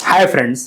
Hi friends,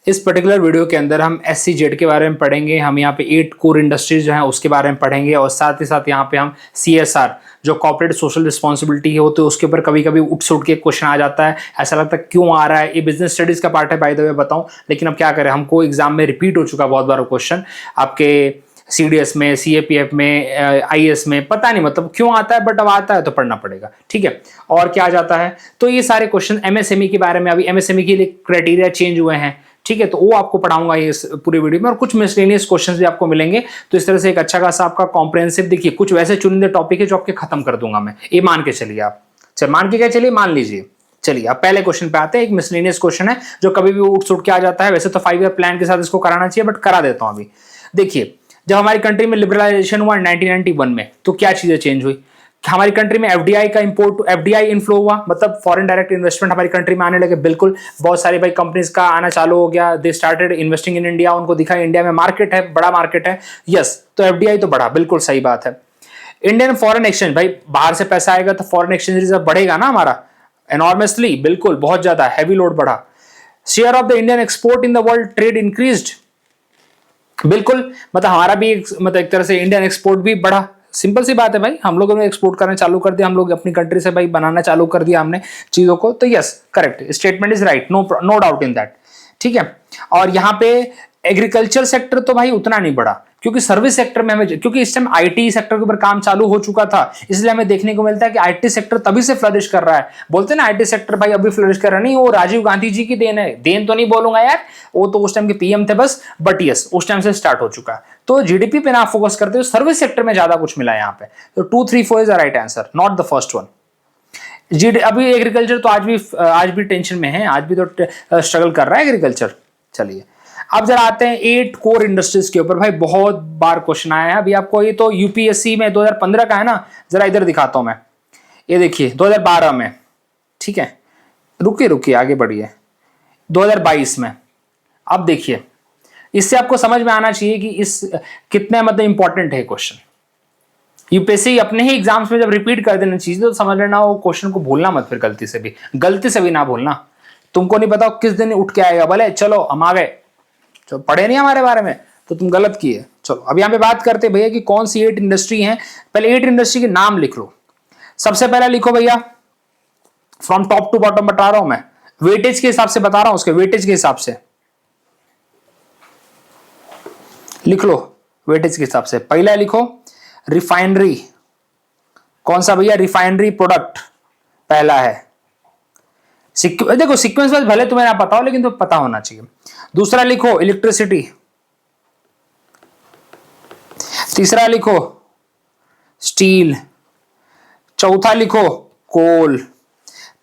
इस particular video के अंदर हम SEZ के बारे में पढ़ेंगे। हम यहाँ पे 8 कोर इंडस्ट्रीज जो हैं उसके बारे में पढ़ेंगे और साथ ही साथ यहाँ पे हम CSR जो कॉर्पोरेट सोशल रिस्पॉन्सिबिलिटी होती है उसके ऊपर कभी कभी उठ सुट के क्वेश्चन आ जाता है। ऐसा लगता है क्यों आ रहा है, ये बिजनेस स्टडीज का पार्ट है बाय द वे बताऊँ, लेकिन अब क्या करें, हमको एग्जाम में रिपीट हो चुका बहुत बार क्वेश्चन आपके CDS में, CAPF में, IAS में, पता नहीं मतलब क्यों आता है, बट अब आता है तो पढ़ना पड़ेगा। ठीक है, और क्या आ जाता है तो ये सारे क्वेश्चन MSME के बारे में, अभी MSME के लिए क्राइटेरिया चेंज हुए हैं। ठीक है, तो वो आपको पढ़ाऊंगा ये पूरी वीडियो में, और कुछ मिसलेनियस क्वेश्चंस भी आपको मिलेंगे। तो इस तरह से एक अच्छा खासा आपका कॉम्प्रिहेंसिव, देखिए कुछ वैसे चुनिंदे टॉपिक है जो आपके खत्म कर दूंगा मैं, ये मान के चलिए आप। चल मान के क्या चलिए, मान लीजिए। चलिए अब पहले क्वेश्चन पे आते हैं। एक मिसलेनियस क्वेश्चन है जो कभी भी उठ सुट के आ जाता है। वैसे तो 5 ईयर प्लान के साथ इसको कराना चाहिए, बट करा देता हूं अभी। देखिए, जब हमारी कंट्री में लिबरलाइजेशन हुआ 1991 में, तो क्या चीजें चेंज हुई? हमारी कंट्री में FDI का इंपोर्ट, FDI इनफ्लो हुआ, मतलब फॉरेन डायरेक्ट इन्वेस्टमेंट हमारी कंट्री में आने लगे। बिल्कुल, बहुत सारी भाई कंपनीज का आना चालू हो गया। They started investing in India. उनको दिखा इंडिया में मार्केट है, बड़ा मार्केट है। यस, तो FDI तो बढ़ा, बिल्कुल सही बात है। इंडियन फॉरेन एक्सचेंज, भाई बाहर से पैसा आएगा तो फॉरेन एक्सचेंज रिजर्व बढ़ेगा ना हमारा, एनॉर्मसली, बिल्कुल बहुत ज्यादा हैवी लोड बढ़ा। Share of the Indian export in the world trade increased, बिल्कुल, मतलब हमारा भी मतलब एक तरह से इंडियन एक्सपोर्ट भी बढ़ा। सिंपल सी बात है भाई, हम लोगों ने एक्सपोर्ट करना चालू कर दिया, हम लोग अपनी कंट्री से भाई बनाना चालू कर दिया हमने चीजों को। तो yes, correct statement is right, no doubt in that. ठीक है, और यहाँ पे एग्रीकल्चर सेक्टर तो भाई उतना नहीं बढ़ा, क्योंकि सर्विस सेक्टर में हमें, क्योंकि इस टाइम IT सेक्टर के ऊपर काम चालू हो चुका था, इसलिए हमें देखने को मिलता है कि IT सेक्टर तभी से फ्लरिश कर रहा है। बोलते हैं ना IT सेक्टर भाई अभी फ्लरिश कर रहा है, नहीं वो राजीव गांधी जी की देन है। देन तो नहीं बोलूंगा यार, वो तो उस टाइम के PM थे बस, बट यस उस टाइम से स्टार्ट हो चुका है। तो GDP पे ना फोकस करते हो, सर्विस सेक्टर में ज्यादा कुछ मिला है यहाँ पे। तो 2, 3, 4 is the right answer, not the first one. अभी एग्रीकल्चर तो आज भी टेंशन में है, आज भी तो स्ट्रगल कर रहा है एग्रीकल्चर। चलिए अब जरा आते हैं 8 कोर इंडस्ट्रीज के ऊपर। भाई बहुत बार क्वेश्चन आया है, अभी आपको ये तो UPSC में 2015 का है ना, जरा इधर दिखाता हूं मैं। ये देखिए 2012 में, ठीक है, रुकिए आगे बढ़िए, 2022 में। अब देखिए, इससे आपको समझ में आना चाहिए कि इस कितने मतलब इंपॉर्टेंट है क्वेश्चन। UPSC अपने ही एग्जाम्स में जब रिपीट कर देना चीजें, तो समझ लेना वो क्वेश्चन को भूलना मत, फिर गलती से भी ना भूलना। तुमको नहीं पता किस दिन उठ के आएगा, भले चलो हम आ गए, जो पढ़े नहीं हमारे बारे में तो तुम गलत किए। चलो अब यहां पे बात करते भैया कि कौन सी 8 इंडस्ट्री हैं। पहले 8 इंडस्ट्री के नाम लिख लो। सबसे पहला लिखो भैया, फ्रॉम टॉप टू बॉटम बता रहा हूं मैं, वेटेज के हिसाब से बता रहा हूं, उसके वेटेज के हिसाब से लिख लो। वेटेज के हिसाब से पहला लिखो रिफाइनरी। कौन सा भैया? रिफाइनरी प्रोडक्ट पहला है। देखो सीक्वेंस वाइज भले तुम्हें ना पता हो, लेकिन तो पता होना चाहिए। दूसरा लिखो इलेक्ट्रिसिटी। तीसरा लिखो स्टील। चौथा लिखो कोल।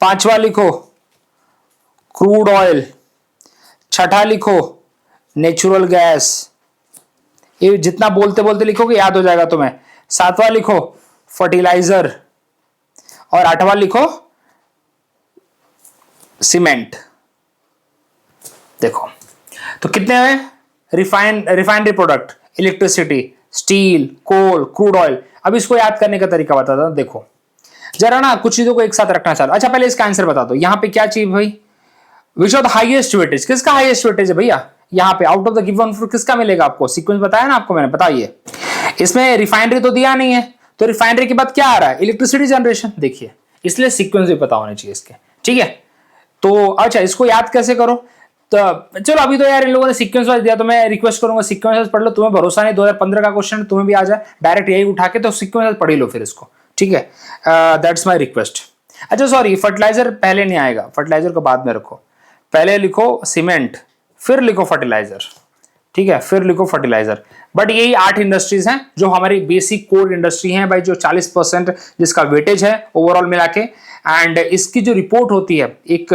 पांचवा लिखो क्रूड ऑयल। छठा लिखो नेचुरल गैस। ये जितना बोलते बोलते लिखोगे याद हो जाएगा तुम्हें। सातवां लिखो फर्टिलाइजर, और आठवां लिखो सीमेंट। देखो तो कितने हैं? रिफाइनरी प्रोडक्ट, इलेक्ट्रिसिटी, स्टील, कोल, क्रूड ऑयल। अब इसको याद करने का तरीका बताता हूं। देखो जरा ना कुछ चीजों को एक साथ रखना चालू। अच्छा पहले इसका आंसर बता दो। यहां पे क्या चाहिए भाई? विच ऑफ द हाईएस्ट वेटेज, किसका हाईएस्ट वेटेज है भैया? यहां पे आउट ऑफ द गिवन किसका मिलेगा आपको? सीक्वेंस बताया ना आपको मैंने, बताइए। इसमें रिफाइनरी तो दिया नहीं है, तो रिफाइनरी के बाद क्या आ रहा है? Electricity generation. देखिए इसलिए सीक्वेंस भी पता होने चाहिए इसके। ठीक है, तो अच्छा इसको याद कैसे करो? तो चलो अभी तो यार इन लोगों ने सीक्वेंस वाइज दिया, तो मैं रिक्वेस्ट करूंगा सीक्वेंस वाइज पढ़ लो। तुम्हें भरोसा नहीं 2015 का क्वेश्चन तुम्हें भी आ जाए डायरेक्ट यही उठा के, तो सीक्वेंस वाइज पढ़ लो फिर इसको। ठीक है, दैट्स माय रिक्वेस्ट। अच्छा सॉरी, फर्टिलाइजर पहले नहीं आएगा, फर्टिलाइजर को बाद में रखो। पहले लिखो सीमेंट, फिर लिखो फर्टिलाइजर। ठीक है, फिर लिखो फर्टिलाइजर। बट यही 8 इंडस्ट्रीज हैं जो हमारी बेसिक कोर इंडस्ट्री हैं भाई, जो 40% जिसका वेटेज है ओवरऑल मिला के। एंड इसकी जो रिपोर्ट होती है एक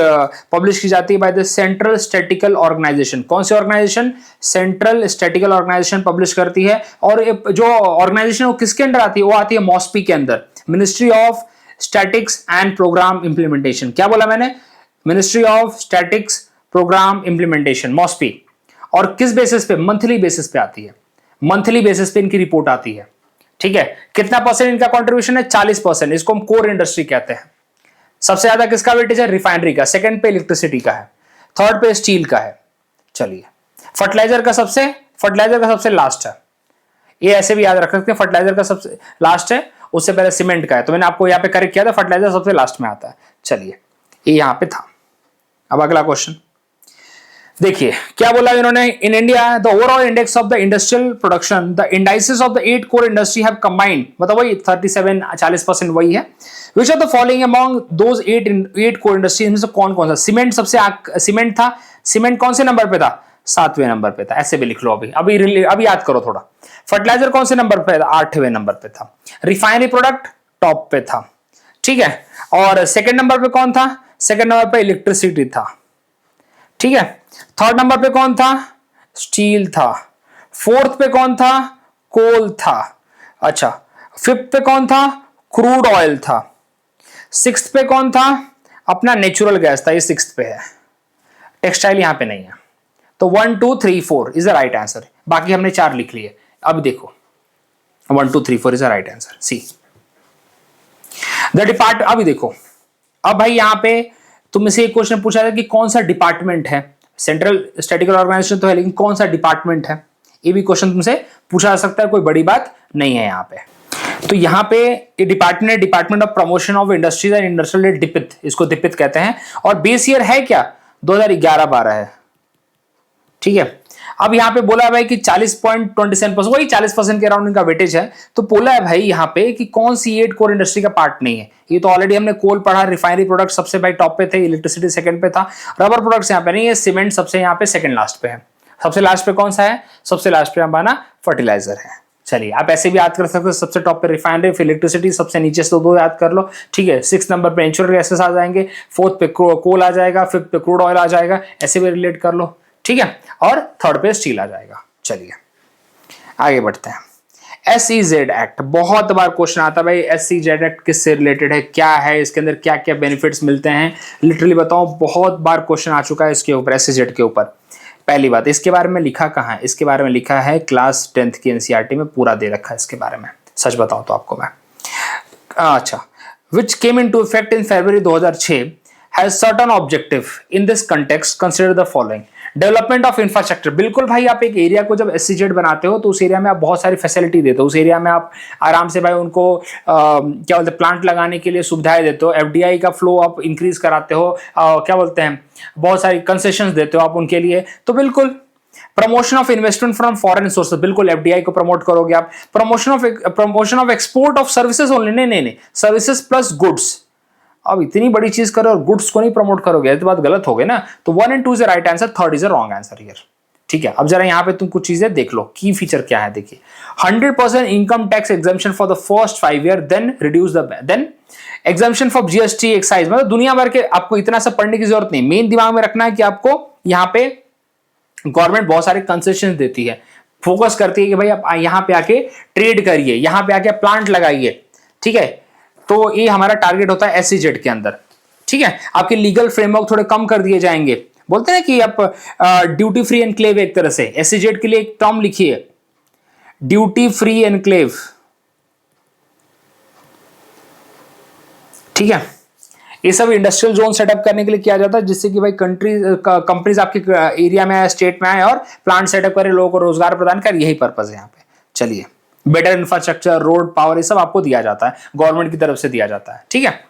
पब्लिश की जाती है by the central statical organisation. कौन सी organisation? Central statical organisation publish करती है। और जो ऑर्गेनाइजेशन वो किसके अंडर आती है? वो आती है मॉस्पी के अंदर, ministry of statics and programme implementation. क्या बोला मैंने? Ministry of statics programme implementation, MOSPI. और किस बेसिस पे? मंथली बेसिस पे आती है, मंथली बेसिस पे इनकी रिपोर्ट आती है। ठीक है, कितना परसेंट इनका कंट्रीब्यूशन है? 40%। इसको हम कोर इंडस्ट्री कहते हैं। सबसे ज्यादा किसका वेटेज है? रिफाइनरी का। सेकंड पे इलेक्ट्रिसिटी का है। थर्ड पे स्टील का है। चलिए फर्टिलाइजर का सबसे लास्ट है, ये ऐसे भी याद रख सकते हैं, फर्टिलाइजर का सबसे लास्ट है, उससे पहले सीमेंट का है, तो मैंने आपको यहाँ पे करेक्ट किया था, फर्टिलाइजर सबसे लास्ट में आता है। चलिए ये यहाँ पे था। अब अगला क्वेश्चन देखिए क्या बोला इन्होंने, in India the overall index of the industrial production the indices of the 8 core industry have combined, मतलब वही 37-40% वही है। Which are the following among those 8 core industry, इनमें से कौन कौन सा, सीमेंट सीमेंट था, सीमेंट कौन से नंबर पे था, 7वें नंबर पे था, ऐसे भी लिख लो, अभी याद करो थोड़ा। फर्टिलाइजर कौन से नंबर पे था, 8वें नंबर पे था। रिफाइनरी प्रोडक्ट टॉप पे था, ठीक है, और सेकंड नंबर पे कौन था, सेकंड नंबर पे इलेक्ट्रिसिटी था, ठीक है। थर्ड नंबर पे कौन था, स्टील था। फोर्थ पे कौन था, कोल था। अच्छा, फिफ्थ पे कौन था, क्रूड ऑयल था। सिक्स्थ पे कौन था, अपना नेचुरल गैस था, ये सिक्स्थ पे है। टेक्सटाइल यहां पे नहीं है, तो 1 2 3 4 इज द राइट आंसर। बाकी हमने 4 लिख लिए। अब देखो 1 2 3 4 is the right answer, see the depart. अभी देखो, अब भाई यहां पे तुमसे से एक क्वेश्चन पूछा था कि कौन सा डिपार्टमेंट है, सेंट्रल स्टैटिस्टिकल ऑर्गेनाइजेशन तो है, लेकिन कौन सा डिपार्टमेंट है, ये भी क्वेश्चन तुमसे पूछा जा सकता है, कोई बड़ी बात नहीं है यहां पे। तो यहां पे ये department of promotion of industries and industrial, DPIIT, इसको डिपित कहते हैं, और बेस ईयर है क्या, 2011-12 है, ठीक है। अब यहां पे बोला है भाई कि 40.27%, वही 40% के अराउंड इनका वेटेज है। तो बोला है भाई यहां पे कि कौन सी 8 कोर इंडस्ट्री का पार्ट नहीं है, ये तो ऑलरेडी हमने कोल पढ़ा, रिफाइनरी प्रोडक्ट सबसे भाई टॉप पे थे, इलेक्ट्रिसिटी सेकंड पे था, रबर प्रोडक्ट्स यहां पे नहीं है, सीमेंट सबसे यहां पे सेकंड लास्ट पे है। सबसे लास्ट पे कौन सा है, सबसे लास्ट पे हमारा फर्टिलाइजर है। चलिए आप ऐसे भी याद कर सकते हो, सबसे टॉप पे रिफाइनरी, फिर इलेक्ट्रिसिटी, सबसे नीचे से दो याद कर लो, ठीक है। 6 नंबर पे नेचुरल गैसेस आ जाएंगे, फोर्थ पे कोल आ जाएगा, फिफ्थ पे क्रूड ऑयल आ जाएगा, ऐसे भी रिलेट कर लो, ठीक है, और थर्ड पे स्टील आ जाएगा। चलिए आगे बढ़ते हैं। SEZ एक्ट, बहुत बार क्वेश्चन आता है भाई, SEZ एक्ट किससे रिलेटेड है, क्या है इसके अंदर, क्या क्या बेनिफिट्स मिलते हैं, लिटरली बताओ, बहुत बार क्वेश्चन आ चुका है इसके ऊपर, SEZ के ऊपर। पहली बात, इसके बारे में लिखा कहाँ है, इसके बारे में लिखा है क्लास 10th की NCERT में, पूरा दे रखा है इसके बारे में, सच बताऊं तो आपको मैं। अच्छा, which came into effect in February 2006 has certain objective in this context, consider the following. Development of infrastructure, बिल्कुल भाई, आप एक एरिया को जब SEZ बनाते हो तो उस एरिया में आप बहुत सारी फैसिलिटी देते हो, उस एरिया में आप आराम से भाई उनको क्या बोलते हैं, प्लांट लगाने के लिए सुविधाएं देते हो, FDI का फ्लो आप इंक्रीज कराते हो, क्या बोलते हैं, बहुत सारी कंसेशंस देते हो आप उनके लिए, तो बिल्कुल। Promotion of investment from foreign sources, बिल्कुल FDI को प्रमोट करोगे आप। Promotion of export of services only, नहीं, सर्विसेज प्लस गुड्स। अब इतनी बड़ी चीज करो और गुड्स को नहीं प्रमोट करोगे तो बात गलत हो गई ना। तो 1 and 2 is the right answer, third is the wrong answer here, ठीक है। अब जरा यहां पे तुम कुछ चीजें देख लो, की फीचर क्या है, देखिए 100% income tax exemption for the first 5 year, then reduce then exemption for GST excise, मतलब दुनिया भर के, आपको इतना सब पढ़ने की जरूरत नहीं, मेन दिमाग में रखना है कि आपको यहाँ पे गवर्नमेंट बहुत सारे कंसेशन देती है, फोकस करती है कि भाई आप यहाँ पे आके ट्रेड करिए, यहाँ पे आके प्लांट लगाइए, ठीक है। तो ये हमारा टारगेट होता है SEZ के अंदर, ठीक है। आपके लीगल फ्रेमवर्क थोड़े कम कर दिए जाएंगे, बोलते हैं कि आप ड्यूटी फ्री एनक्लेव, एक तरह से SEZ के लिए एक टर्म लिखिए, ड्यूटी फ्री एनक्लेव, ठीक है। ये सब इंडस्ट्रियल जोन सेटअप करने के लिए किया जाता है, जिससे कि भाई कंपनीज आपके एरिया में आए, स्टेट में आए और प्लांट सेटअप करें, लोगों को रोजगार प्रदान करें, यही पर्पज है यहाँ पे। चलिए, बेटर इंफ्रास्ट्रक्चर, रोड, पावर, ये सब आपको दिया जाता है, गवर्नमेंट की तरफ से दिया जाता है, ठीक है।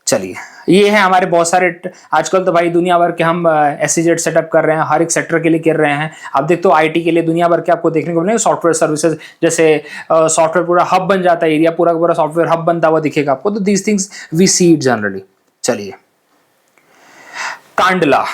चलिए, ये है हमारे बहुत सारे, आजकल तो भाई दुनिया भर के हम SEZ सेटअप कर रहे हैं, हर एक सेक्टर के लिए कर रहे हैं। आप देखते हो IT के लिए दुनिया भर के आपको देखने को मिलेंगे सॉफ्टवेयर सर्विसेज, जैसे सॉफ्टवेयर पूरा हब बन जाता है, एरिया पूरा पूरा सॉफ्टवेयर हब बनता हुआ दिखेगा आपको, तो these things we see it generally. चलिए, कांडला।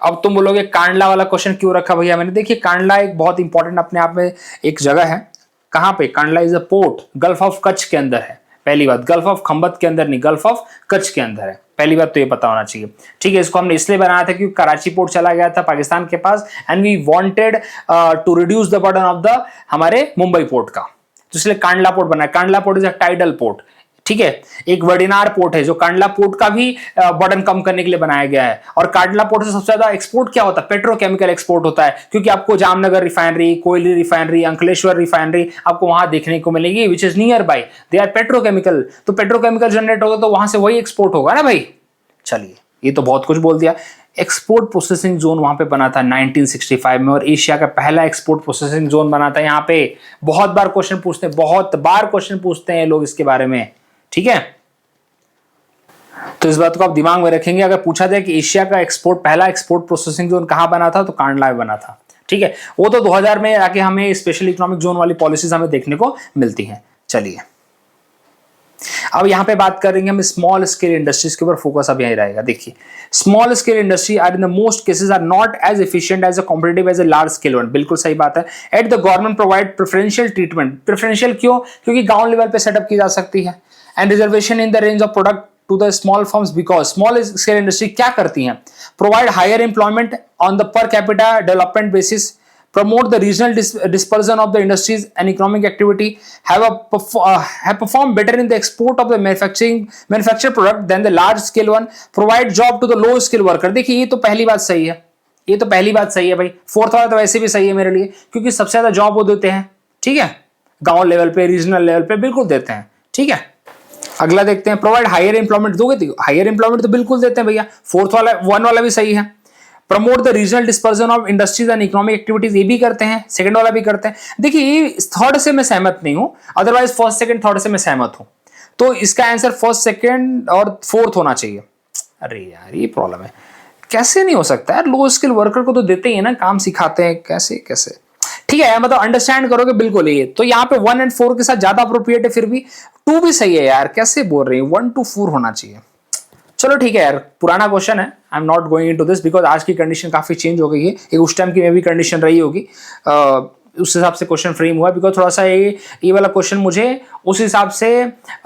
अब तुम बोलोगे कांडला वाला क्वेश्चन क्यों रखा भैया मैंने, देखिए कांडला एक बहुत इंपॉर्टेंट अपने आप में एक जगह है। कहां पे, Kandla is a port, gulf of Kutch के अंदर है, पहली बात, गल्फ ऑफ खंबत के अंदर नहीं, गल्फ ऑफ कच्छ के अंदर है, पहली बात तो ये पता होना चाहिए, ठीक है। इसको हमने इसलिए बनाया था क्योंकि कराची पोर्ट चला गया था पाकिस्तान के पास, and we wanted to reduce the burden of the हमारे मुंबई पोर्ट का, तो इसलिए कांडला पोर्ट बनाया। Kandla port is a tidal port, ठीक है। एक वडिनार पोर्ट है जो कांडला पोर्ट का भी बर्डन कम करने के लिए बनाया गया है। और कांडला पोर्ट से सबसे ज्यादा एक्सपोर्ट क्या होता है, पेट्रोकेमिकल एक्सपोर्ट होता है, क्योंकि आपको Jamnagar refinery, Koyali refinery, Ankleshwar refinery आपको वहां देखने को मिलेगी, which is near by, they are petrochemical. तो पेट्रोकेमिकल जनरेट होगा तो वहां से वही एक्सपोर्ट होगा ना भाई। चलिए, ये तो बहुत कुछ बोल दिया। एक्सपोर्ट प्रोसेसिंग जोन वहां पे बना था 1965 में, और एशिया का पहला एक्सपोर्ट प्रोसेसिंग जोन बना था यहाँ पे। बहुत बार क्वेश्चन पूछते हैं, बहुत बार क्वेश्चन पूछते हैं लोग इसके बारे में, ठीक है। तो इस बात को आप दिमाग में रखेंगे, अगर पूछा जाए कि एशिया का पहला एक्सपोर्ट प्रोसेसिंग जोन कहां बना था, तो कांडला में बना था, ठीक है। वो तो 2000 में आके हमें स्पेशल इकोनॉमिक जोन वाली पॉलिसीज हमें देखने को मिलती हैं। चलिए अब यहां पे बात करेंगे हम स्मॉल स्केल इंडस्ट्रीज के ऊपर, फोकस अब यही रहेगा। देखिए, small scale industry are in the most cases are not as efficient as a competitive as a large scale one. बिल्कुल सही बात है। At the government provide preferential treatment. Preferential क्यों? क्योंकि गांव लेवल पे सेटअप की जा सकती है। And reservation in the range of product to the small firms, because small scale industry क्या करती हैं? Provide higher employment on the per capita development basis, promote the regional dispersion of the industries and economic activity, have performed better in the export of the manufactured product than the large scale one, provide job to the low skill worker। देखिए ये तो पहली बात सही है, ये तो पहली बात सही है भाई। फोर्थ वाला तो वैसे भी सही है मेरे लिए, क्योंकि सबसे ज्यादा जॉब वो देते हैं, ठीक है, गांव लेवल पे, रीजनल लेवल पे बिल्कुल देते हैं, ठीक है। अगला देखते हैं, प्रोवाइड हायर एम्प्लॉयमेंट। दोगे तो हायर एम्प्लॉयमेंट तो बिल्कुल देते हैं भैया। फोर्थ वाला, वन वाला भी सही है। Promote the regional dispersion of industries and economic activities, ये भी करते हैं। सेकंड वाला भी करते हैं। देखिए ये थर्ड से मैं सहमत नहीं हूं, अदरवाइज फर्स्ट सेकंड थर्ड से मैं सहमत हूं। तो इसका आंसर फर्स्ट सेकंड और फोर्थ होना चाहिए। अरे यार ये प्रॉब्लम है, कैसे नहीं हो सकता यार? लो स्किल वर्कर को तो देते ही है ना, काम सिखाते हैं, कैसे कैसे? ठीक है, मतलब अंडरस्टैंड करोगे बिल्कुल। ये तो यहाँ पे 1 और 4 के साथ ज्यादा अप्रोप्रिएट है, फिर भी 2 भी सही है यार, कैसे बोल रही है? 1 to 4 होना चाहिए। चलो ठीक है यार, पुराना क्वेश्चन है, I am not going into this, because आज की कंडीशन काफी चेंज हो गई है। एक उस टाइम की में भी कंडीशन रही होगी, उस हिसाब से क्वेश्चन फ्रेम हुआ। बिकॉज थोड़ा सा ये वाला क्वेश्चन मुझे उस हिसाब से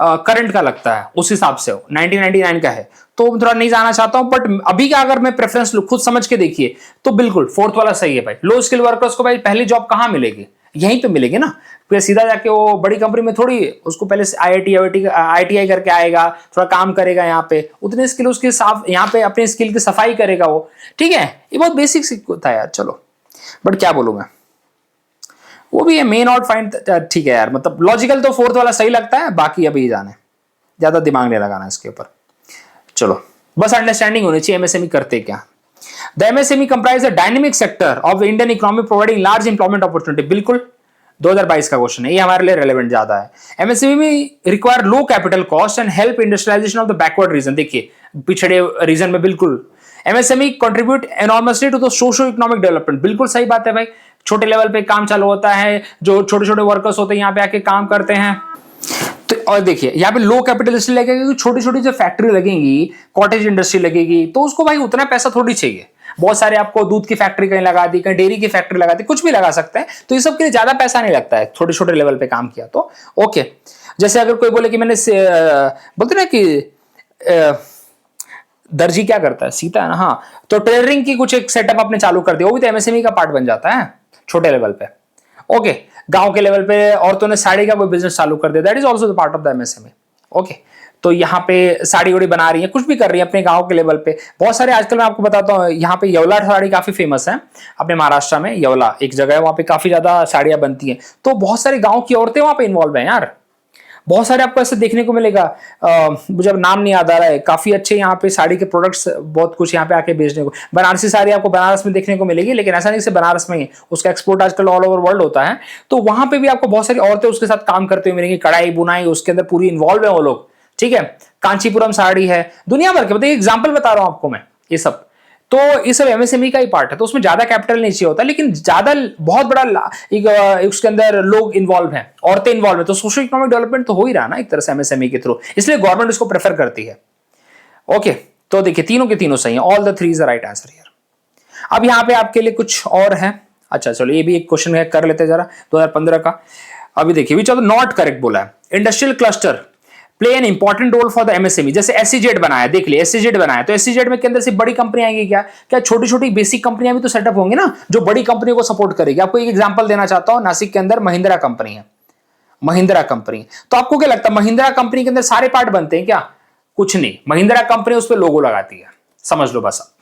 करंट का लगता है, उस हिसाब से 1999 का है, तो थोड़ा नहीं जाना चाहता हूं। बट अभी का अगर मैं प्रेफरेंस लूं, खुद समझ के देखिए, तो बिल्कुल फोर्थ वाला सही है भाई। लो स्किल वर्कर्स को भाई पहली जॉब कहां मिलेगी? यहीं पे मिलेगी ना। फिर सीधा जाके वो बड़ी कंपनी में थोड़ी, उसको पहले IITI करके आएगा, थोड़ा काम करेगा यहाँ पे, उतने स्किल उसके साफ यहाँ पे अपने स्किल की सफाई करेगा वो, ठीक है। ये बहुत बेसिक था यार, चलो बट क्या बोलूं मैं, वो भी है मे नॉट फाइंड, ठीक है यार, मतलब लॉजिकल तो फोर्थ वाला सही लगता है, बाकी अभी जाने, ज्यादा दिमाग नहीं लगाना इसके ऊपर। चलो बस अंडरस्टैंडिंग होनी चाहिए एमएसएमई करते क्या। The MSME comprise a dynamic sector of Indian economy providing large employment opportunity. बिल्कुल 2022 का क्वेश्चन है, ये हमारे लिए रेलेवेंट ज्यादा है। MSME require low capital cost and help industrialisation of the backward region. देखिए पिछड़े रीजन में बिल्कुल MSME contribute enormously to the socio economic development. बिल्कुल सही बात है भाई, छोटे लेवल पे काम चालू होता है, जो छोटे छोटे वर्कर्स होते हैं यहाँ पे आके काम करते हैं। तो और देखिए यहाँ पे लो कैपिटल इसलिए लगेगा क्योंकि छोटी छोटी जो फैक्ट्री लगेगी, कॉटेज इंडस्ट्री लगेगी, तो उसको भाई उतना पैसा थोड़ी चाहिए। बहुत सारे आपको दूध की फैक्ट्री कहीं लगा दी, कहीं डेयरी की फैक्ट्री लगा दी, कुछ भी लगा सकते हैं, तो ये सब के लिए ज्यादा पैसा नहीं लगता है, छोटे छोटे लेवल पे काम किया तो ओके। जैसे अगर कोई बोले कि मैंने बोलते ना कि दर्जी क्या करता है, सीता है ना, हाँ, तो टेलरिंग की कुछ एक सेटअप आपने चालू कर दिया, वो भी तो एमएसएमई का पार्ट बन जाता है छोटे लेवल पे, ओके। गांव के लेवल पे औरतों ने साड़ी का कोई बिजनेस चालू कर दिया, that is also the part of the MSME, okay. तो यहाँ पे साड़ी उड़ी बना रही है, कुछ भी कर रही है अपने गांव के लेवल पे। बहुत सारे आजकल मैं आपको बताता हूँ, यहाँ पे येवला साड़ी काफी फेमस है अपने महाराष्ट्र में। येवला एक जगह है, वहां पे काफी ज्यादा साड़ियां बनती हैं, तो बहुत सारे गांव की औरतें वहां पे इन्वॉल्व हैं यार। बहुत सारे आपको ऐसे देखने को मिलेगा, मुझे अब नाम नहीं याद आ रहा है, काफी अच्छे यहाँ पे साड़ी के प्रोडक्ट्स बहुत कुछ यहाँ पे आके बेचने को। बनारसी साड़ी आपको बनारस में देखने को मिलेगी, लेकिन ऐसा नहीं सिर्फ बनारस में ही, उसका एक्सपोर्ट आजकल ऑल ओवर वर्ल्ड होता है। तो वहां पे भी आपको बहुत सारी औरतें उसके साथ काम करते हुए मिलेंगी, कढ़ाई बुनाई उसके अंदर पूरी इन्वॉल्व है वो लोग, ठीक है। कांचीपुरम साड़ी है, दुनिया भर के, मतलब एग्जाम्पल बता रहा हूं आपको मैं, ये सब तो ये सब एमएसएमई का ही पार्ट है। तो उसमें ज्यादा कैपिटल नहीं चाहिए होता, लेकिन ज्यादा बहुत बड़ा उसके अंदर लोग इन्वॉल्व हैं, औरतें इन्वॉल्व है, तो सोशल इकोनॉमिक डेवलपमेंट तो हो ही रहा ना एक तरह से एमएसएमई के थ्रू, इसलिए गवर्नमेंट इसको प्रेफर करती है, ओके। तो देखिए तीनों के तीनों सही है, all the three is the right answer here. अब यहाँ पे आपके लिए कुछ और है, अच्छा चलो ये भी एक क्वेश्चन है, कर लेते जरा 2015 का। अभी देखिए which of the not correct बोला है, industrial cluster play an important role for the MSME. जैसे एसईजेड बनाया, देख लिया एसईजेड बनाया, तो एसईजेड में के अंदर से बड़ी कंपनी आएंगी क्या? क्या छोटी छोटी बेसिक कंपनियां भी तो सेटअप होंगी ना, जो बड़ी कंपनियों को सपोर्ट करेगी। आपको एक एग्जांपल देना चाहता हूं, नासिक के अंदर महिंद्रा कंपनी है, महिंद्रा कंपनी। तो आपको क्या लगता है महिंद्रा कंपनी के अंदर सारे पार्ट बनते हैं क्या? कुछ नहीं, महिंद्रा कंपनी उस पर लोगो लगाती है, समझ लो बस अब,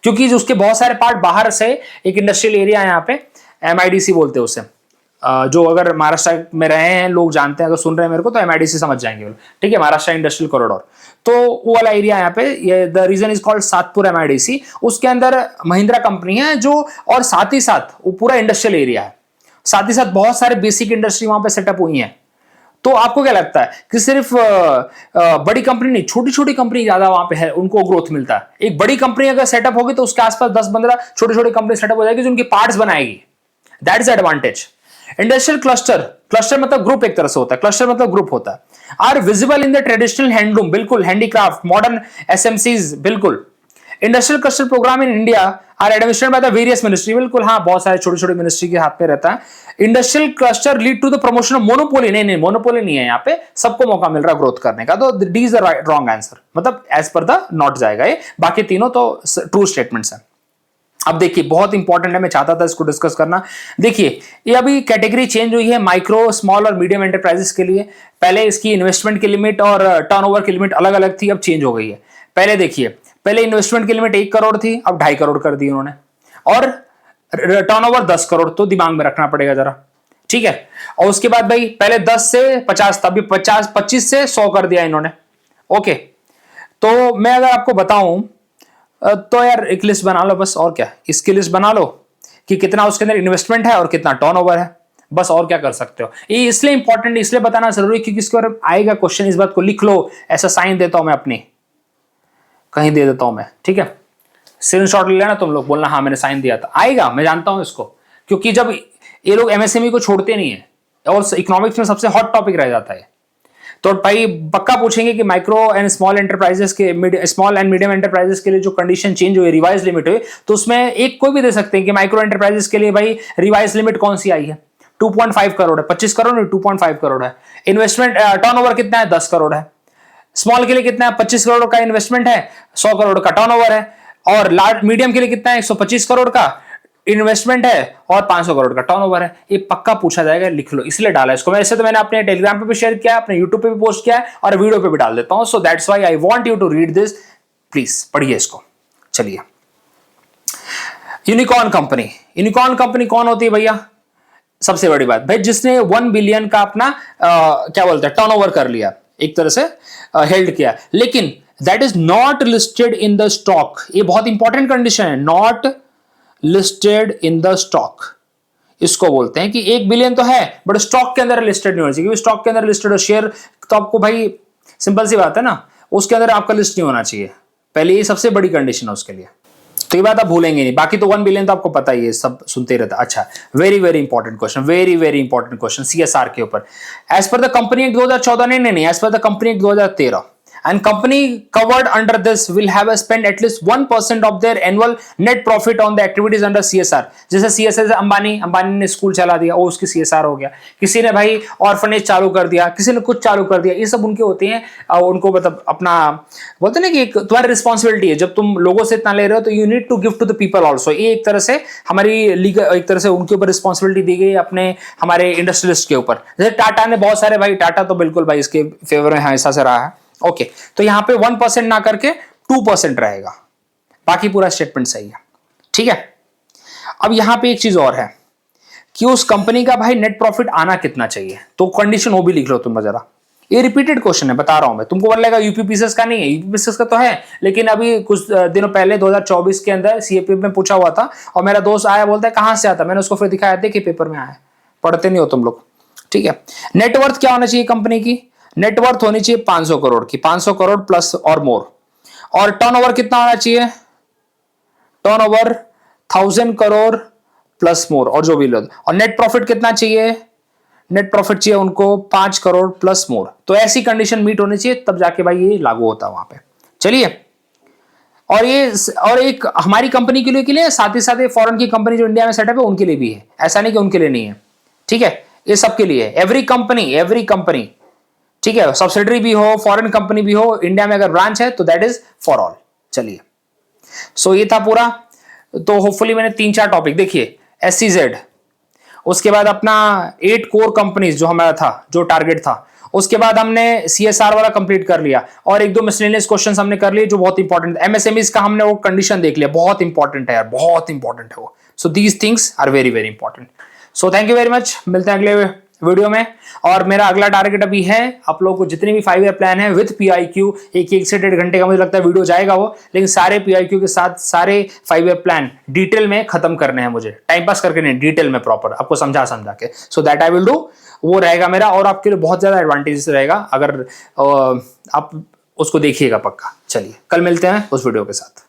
क्योंकि उसके बहुत सारे पार्ट बाहर से, एक इंडस्ट्रियल एरिया है यहाँ पे, MIDC बोलते हैं उसे, जो अगर महाराष्ट्र में रहे हैं लोग जानते हैं, अगर सुन रहे हैं मेरे को तो एमआईडीसी समझ जाएंगे वो, ठीक है, महाराष्ट्र इंडस्ट्रियल कॉरिडोर। तो वो वाला एरिया यहाँ पे, ये the region is called Satpur MIDC. उसके अंदर महिंद्रा कंपनी है जो, और साथ ही साथ वो पूरा इंडस्ट्रियल एरिया है, साथ ही साथ बहुत सारे बेसिक इंडस्ट्री वहां पे सेटअप हुई हैं। तो आपको क्या लगता है कि सिर्फ बड़ी कंपनी नहीं, छोटी छोटी कंपनी ज्यादा वहां पे है, उनको ग्रोथ मिलता है। एक बड़ी कंपनी अगर सेटअप होगी तो उसके आसपास 10-15 छोटी छोटी कंपनी सेटअप हो जाएगी जो उनके पार्ट्स बनाएगी। That is advantage. Industrial cluster, cluster मतलब ग्रुप एक तरह से होता है, क्लस्टर मतलब ग्रुप होता है। Are visible in the traditional handloom, बिल्कुल, हैंडीक्राफ्ट, मॉडर्न एसएमसीज, बिल्कुल। Industrial cluster programme in India are administered by the various ministry, बिल्कुल, हाँ, बहुत सारे छोटे छोटे मिनिस्ट्री के हाथ में रहता है। Industrial cluster lead to the promotion of monopoly, नहीं, मोनोपोली नहीं है यहाँ पे, सबको मौका मिल रहा है ग्रोथ करने का। तो D is the wrong answer, मतलब एज पर द नॉट जाएगा ये, बाकी तीनों तो ट्रू स्टेटमेंट्स हैं। अब देखिए, बहुत इंपॉर्टेंट है, मैं चाहता था इसको डिस्कस करना। देखिए, ये अभी कैटेगरी चेंज हुई है माइक्रो, स्मॉल और मीडियम एंटरप्राइजेस के लिए। पहले इसकी इन्वेस्टमेंट की लिमिट और टर्नओवर की लिमिट अलग अलग थी, अब चेंज हो गई है। पहले देखिए, पहले इन्वेस्टमेंट की लिमिट 1 करोड़ थी, अब 2.5 करोड़ कर दी उन्होंने, और टर्नओवर 10 करोड़, तो दिमाग में रखना पड़ेगा जरा, ठीक है। और उसके बाद भाई पहले 10 से 50 था, अभी 25 से 100 कर दिया इन्होंने। ओके, तो मैं अगर आपको बताऊं तो यार एक लिस्ट बना लो बस, और क्या, इसकी लिस्ट बना लो कि कितना उसके अंदर इन्वेस्टमेंट है और कितना टर्नओवर है, बस, और क्या कर सकते हो। ये इसलिए इंपॉर्टेंट, इसलिए बताना जरूरी क्योंकि इसके ऊपर आएगा क्वेश्चन, इस बात को लिख लो। ऐसा साइन देता हूं मैं अपनी, कहीं दे देता हूं मैं, ठीक है, स्क्रीनशॉट ले लेना तुम लोग, बोलना हाँ मैंने साइन दिया था, आएगा, मैं जानता हूं इसको, क्योंकि जब ये लोग एमएसएमई को छोड़ते नहीं है और इकोनॉमिक्स में सबसे हॉट टॉपिक रह जाता है। तो भाई पक्का पूछेंगे कि माइक्रो एंड स्मॉल एंटरप्राइजेस के, स्मॉल एंड मीडियम एंटरप्राइजेस के लिए जो कंडीशन चेंज हुई, रिवाइज लिमिट हुई, तो उसमें एक कोई भी दे सकते हैं कि माइक्रो एंटरप्राइजेस के लिए भाई रिवाइज लिमिट कौन सी आई है, 2.5 करोड़ है, 25 करोड़ नहीं 2.5 करोड़ है। इन्वेस्टमेंट टर्नओवर कितना है, 10 करोड़ है। स्मॉल के लिए कितना है, 25 करोड़ का इन्वेस्टमेंट है, 100 करोड़ का टर्नओवर है। और लार्ज मीडियम के लिए कितना है, 125 करोड़ का इन्वेस्टमेंट है और 500 करोड़ का टर्नओवर है। ये पक्का पूछा जाएगा, लिख लो, इसलिए डाला इसको। वैसे तो मैंने अपने टेलीग्राम पे भी शेयर किया, अपने यूट्यूब पे भी पोस्ट किया है और वीडियो पे भी डाल देता हूं। So that's why I want you to read this, please पढ़िए इसको। चलिए, यूनिकॉर्न कंपनी, यूनिकॉर्न कंपनी कौन होती है भैया? सबसे बड़ी बात भाई, जिसने 1 बिलियन का अपना क्या बोलते हैं टर्नओवर कर लिया, एक तरह से हेल्ड किया, लेकिन that is not listed in the stock. ये बहुत इंपॉर्टेंट कंडीशन है, not listed in the stock. इसको बोलते हैं कि 1 बिलियन तो है बट स्टॉक के अंदर लिस्टेड नहीं होना चाहिए, क्योंकि स्टॉक के अंदर लिस्टेड हो शेयर तो आपको भाई सिंपल सी बात है ना, उसके अंदर आपका लिस्ट नहीं होना चाहिए। पहले ये सबसे बड़ी कंडीशन है उसके लिए, तो ये बात आप भूलेंगे नहीं। बाकी तो 1 बिलियन तो आपको पता ही है, सब सुनते रहता। अच्छा, very very important question, very very important question CSR के ऊपर। As per the company act 2014, नहीं, as per the company act 2013, and company covered under this will have spent at least 1% of their annual net profit on the activities under CSR। जैसे CSR से अंबानी ने school चला दिया, वो उसकी CSR हो गया। किसी ने भाई ऑर्फनेज चालू कर दिया, किसी ने कुछ चालू कर दिया, ये सब उनके होते हैं। उनको मतलब अपना बोलते हैं ना कि तुम्हारी रिस्पॉन्सिबिलिटी है, जब तुम लोगों से इतना ले रहे हो तो you need to give to the people also. ये एक तरह से हमारी लीगल, एक तरह से उनके ऊपर रिस्पॉन्सिबिलिटी दी गई अपने हमारे इंडस्ट्रियलिस्ट के ऊपर। जैसे टाटा ने बहुत सारे, भाई टाटा तो बिल्कुल भाई इसके फेवर में हमेशा से रहा है। ओके, तो यहां पे 1% ना करके 2% रहेगा, बाकी पूरा स्टेटमेंट सही है, ठीक है। अब यहां पे एक चीज और है कि उस कंपनी का भाई नेट प्रॉफिट आना कितना चाहिए, तो कंडीशन वो भी लिख लो तुम जरा। ये रिपीटेड क्वेश्चन है, बता रहा हूं मैं तुमको, बोलेगा यूपीपीसीएस का नहीं है, यूपीपीसीएस का तो है, लेकिन अभी कुछ दिनों पहले 2024 के अंदर सीएपी में पूछा हुआ था और मेरा दोस्त आया, बोलता है कहां से आता, मैंने उसको फिर दिखाया, देखिए पेपर में आया, पढ़ते नहीं हो तुम लोग, ठीक है। नेटवर्थ क्या होना चाहिए कंपनी की? नेटवर्थ होनी चाहिए 500 करोड़ की, 500 करोड़ प्लस और मोर। और टर्नओवर कितना होना चाहिए? टर्नओवर 1000 करोड़ प्लस मोर, और जो भी लो। और नेट प्रॉफिट कितना चाहिए? नेट प्रॉफिट चाहिए उनको 5 करोड़ प्लस मोर। तो ऐसी कंडीशन मीट होनी चाहिए, तब जाके भाई ये लागू होता है वहां पे। चलिए, और ये और एक हमारी कंपनी के लिए साथ ही साथ फॉरेन की कंपनी जो इंडिया में सेटअप है उनके लिए भी है, ऐसा नहीं कि उनके लिए नहीं है, ठीक है। ये सबके लिए है, एवरी कंपनी, ठीक है, सब्सिडरी भी हो, फॉरेन कंपनी भी हो, इंडिया में अगर ब्रांच है तो दैट इज फॉर ऑल। चलिए, सो ये था पूरा। तो होपफुली मैंने 3-4 टॉपिक देखिए, SEZ, उसके बाद अपना 8 कोर कंपनीज जो हमारा था, जो टारगेट था, उसके बाद हमने CSR वाला कंप्लीट कर लिया और 1-2 मिसलेनियस क्वेश्चंस हमने कर लिए जो बहुत इंपॉर्टेंट। MSMEs का हमने वो कंडीशन देख लिया, बहुत इंपॉर्टेंट है यार, बहुत इंपॉर्टेंट है वो। So these things are very very important. So thank you very much, मिलते हैं अगले वीडियो में। और मेरा अगला टारगेट अभी है आप लोगों को जितने भी 5 ईयर प्लान है विद PIQ, एक से 1.5 घंटे का मुझे लगता है वीडियो जाएगा वो, लेकिन सारे PIQ के साथ सारे 5 ईयर प्लान डिटेल में खत्म करने हैं मुझे, टाइम पास करके नहीं, डिटेल में प्रॉपर आपको समझा के। So that I will do, वो रहेगा मेरा और आपके लिए बहुत ज्यादा एडवांटेजेस रहेगा अगर आप उसको देखिएगा पक्का। चलिए कल मिलते हैं उस वीडियो के साथ।